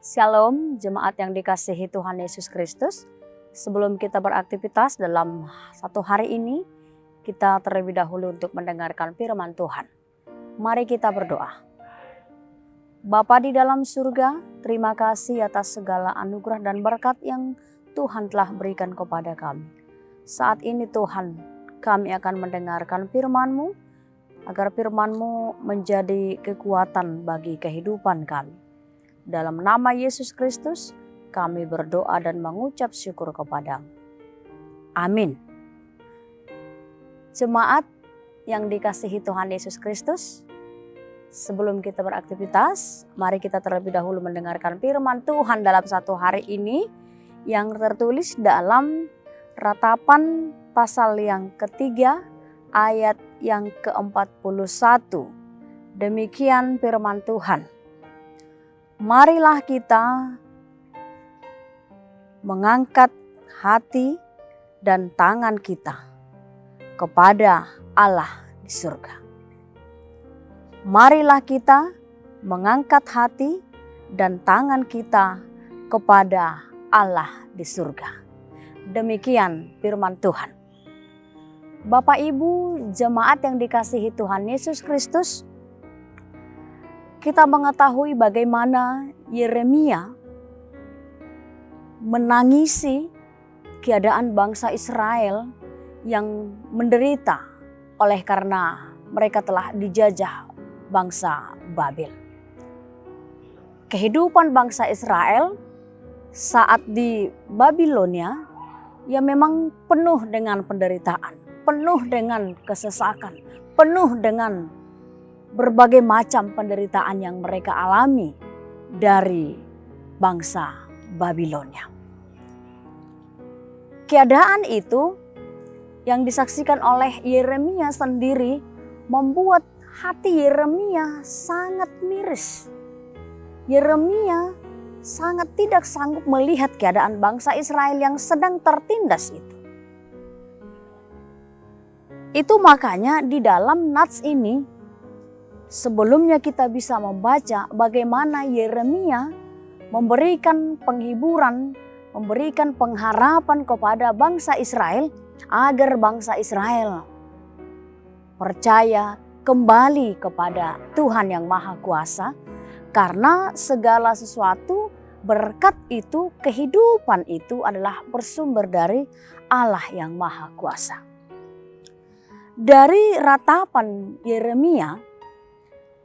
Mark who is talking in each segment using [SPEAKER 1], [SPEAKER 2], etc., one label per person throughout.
[SPEAKER 1] Shalom, jemaat yang dikasihi Tuhan Yesus Kristus. Sebelum kita beraktivitas dalam satu hari ini, kita terlebih dahulu untuk mendengarkan firman Tuhan. Mari kita berdoa. Bapa di dalam surga, terima kasih atas segala anugerah dan berkat yang Tuhan telah berikan kepada kami. Saat ini Tuhan, kami akan mendengarkan firman-Mu, agar firman-Mu menjadi kekuatan bagi kehidupan kami. Dalam nama Yesus Kristus, kami berdoa dan mengucap syukur kepadamu. Amin. Jemaat yang dikasihi Tuhan Yesus Kristus, sebelum kita beraktivitas, mari kita terlebih dahulu mendengarkan firman Tuhan dalam satu hari ini yang tertulis dalam Ratapan pasal yang ketiga ayat yang ke-41. Demikian firman Tuhan. Marilah kita mengangkat hati dan tangan kita kepada Allah di surga. Marilah kita mengangkat hati dan tangan kita kepada Allah di surga. Demikian firman Tuhan. Bapak Ibu jemaat yang dikasihi Tuhan Yesus Kristus, kita mengetahui bagaimana Yeremia menangisi keadaan bangsa Israel yang menderita oleh karena mereka telah dijajah bangsa Babel. Kehidupan bangsa Israel saat di Babilonia ya memang penuh dengan penderitaan, penuh dengan kesesakan, penuh dengan berbagai macam penderitaan yang mereka alami dari bangsa Babilonia. Keadaan itu yang disaksikan oleh Yeremia sendiri membuat hati Yeremia sangat miris. Yeremia sangat tidak sanggup melihat keadaan bangsa Israel yang sedang tertindas itu. Itu makanya di dalam nats ini sebelumnya kita bisa membaca bagaimana Yeremia memberikan penghiburan, memberikan pengharapan kepada bangsa Israel agar bangsa Israel percaya kembali kepada Tuhan yang Maha Kuasa, karena segala sesuatu, berkat itu, kehidupan itu adalah bersumber dari Allah yang Maha Kuasa. Dari ratapan Yeremia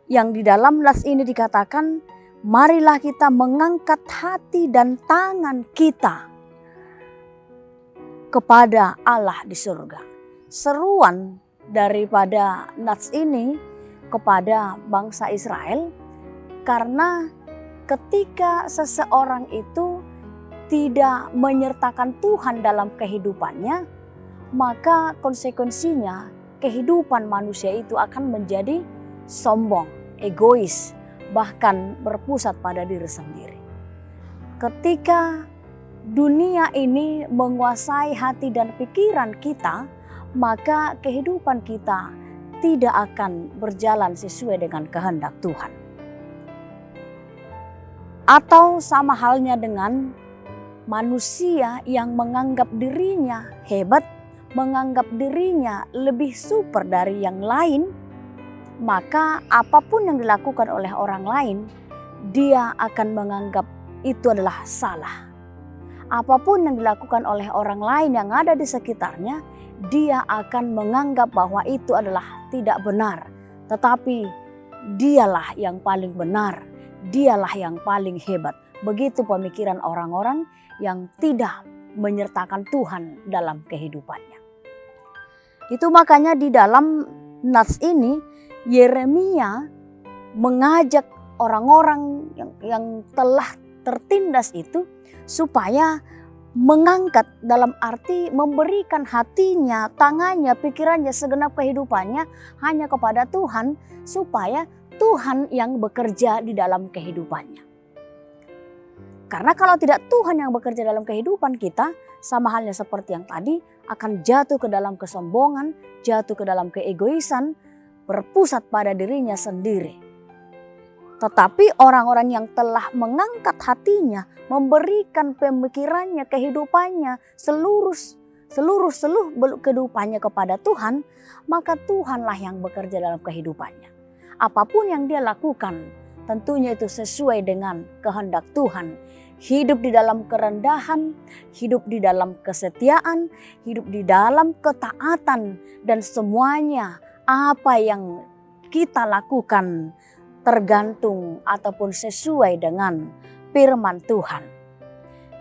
[SPEAKER 1] yang di dalam nas ini dikatakan, marilah kita mengangkat hati dan tangan kita kepada Allah di surga. Seruan daripada nas ini kepada bangsa Israel, karena ketika seseorang itu tidak menyertakan Tuhan dalam kehidupannya, maka konsekuensinya kehidupan manusia itu akan menjadi sombong, egois, bahkan berpusat pada diri sendiri. Ketika dunia ini menguasai hati dan pikiran kita, maka kehidupan kita tidak akan berjalan sesuai dengan kehendak Tuhan. Atau sama halnya dengan manusia yang menganggap dirinya hebat, menganggap dirinya lebih super dari yang lain, maka apapun yang dilakukan oleh orang lain, dia akan menganggap itu adalah salah. Apapun yang dilakukan oleh orang lain yang ada di sekitarnya, dia akan menganggap bahwa itu adalah tidak benar. Tetapi dialah yang paling benar, dialah yang paling hebat. Begitu pemikiran orang-orang yang tidak menyertakan Tuhan dalam kehidupannya. Itu makanya di dalam nats ini, Yeremia mengajak orang-orang yang telah tertindas itu supaya mengangkat, dalam arti memberikan hatinya, tangannya, pikirannya, segenap kehidupannya hanya kepada Tuhan, supaya Tuhan yang bekerja di dalam kehidupannya. Karena kalau tidak Tuhan yang bekerja dalam kehidupan kita, sama halnya seperti yang tadi, akan jatuh ke dalam kesombongan, jatuh ke dalam keegoisan, berpusat pada dirinya sendiri. Tetapi orang-orang yang telah mengangkat hatinya, memberikan pemikirannya, kehidupannya, seluruh kehidupannya kepada Tuhan, maka Tuhanlah yang bekerja dalam kehidupannya. Apapun yang dia lakukan, tentunya itu sesuai dengan kehendak Tuhan. Hidup di dalam kerendahan, hidup di dalam kesetiaan, hidup di dalam ketaatan, dan semuanya apa yang kita lakukan tergantung ataupun sesuai dengan firman Tuhan.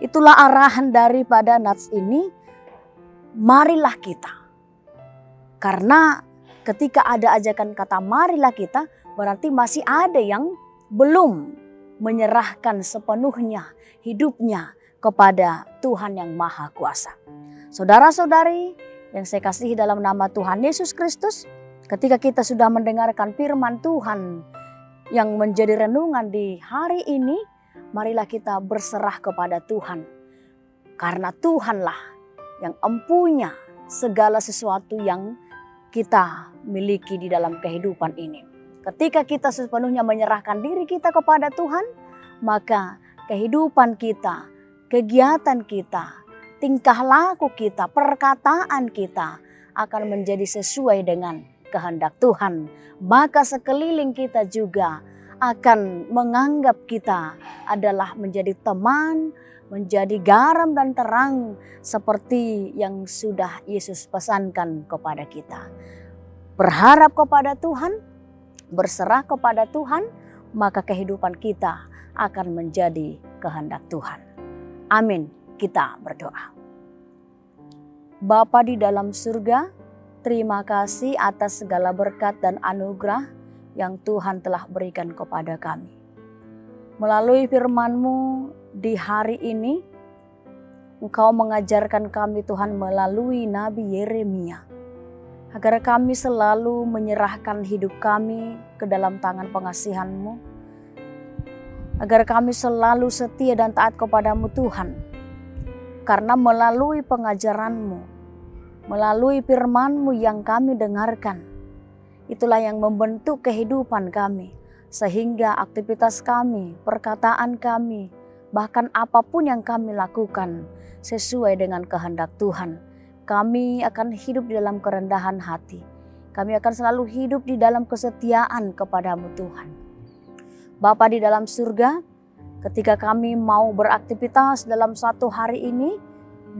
[SPEAKER 1] Itulah arahan daripada nats ini. Marilah kita. Karena ketika ada ajakan kata marilah kita, berarti masih ada yang belum menyerahkan sepenuhnya hidupnya kepada Tuhan yang Maha Kuasa. Saudara-saudari yang saya kasihi dalam nama Tuhan Yesus Kristus, ketika kita sudah mendengarkan firman Tuhan yang menjadi renungan di hari ini, marilah kita berserah kepada Tuhan. Karena Tuhanlah yang empunya segala sesuatu yang kita miliki di dalam kehidupan ini. Ketika kita sepenuhnya menyerahkan diri kita kepada Tuhan, maka kehidupan kita, kegiatan kita, tingkah laku kita, perkataan kita akan menjadi sesuai dengan kehendak Tuhan. Maka sekeliling kita juga akan menganggap kita adalah menjadi teman, menjadi garam dan terang seperti yang sudah Yesus pesankan kepada kita. Berharap kepada Tuhan, berserah kepada Tuhan, maka kehidupan kita akan menjadi kehendak Tuhan. Amin. Kita berdoa. Bapa di dalam surga, terima kasih atas segala berkat dan anugerah yang Tuhan telah berikan kepada kami. Melalui firman-Mu di hari ini, Engkau mengajarkan kami Tuhan melalui Nabi Yeremia, agar kami selalu menyerahkan hidup kami ke dalam tangan pengasihan-Mu, agar kami selalu setia dan taat kepada-Mu Tuhan. Karena melalui pengajaran-Mu, melalui firman-Mu yang kami dengarkan, itulah yang membentuk kehidupan kami, sehingga aktivitas kami, perkataan kami, bahkan apapun yang kami lakukan sesuai dengan kehendak Tuhan. Kami akan hidup di dalam kerendahan hati. Kami akan selalu hidup di dalam kesetiaan kepada-Mu Tuhan. Bapa di dalam surga, ketika kami mau beraktivitas dalam satu hari ini,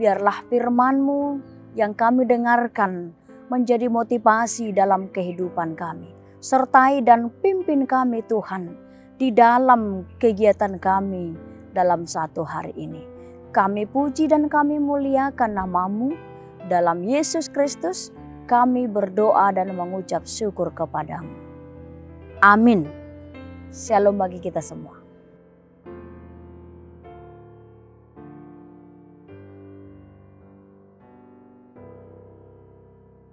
[SPEAKER 1] biarlah firman-Mu yang kami dengarkan menjadi motivasi dalam kehidupan kami. Sertai dan pimpin kami Tuhan di dalam kegiatan kami dalam satu hari ini. Kami puji dan kami muliakan nama-Mu. Dalam Yesus Kristus kami berdoa dan mengucap syukur kepada-Mu. Amin. Shalom bagi kita semua.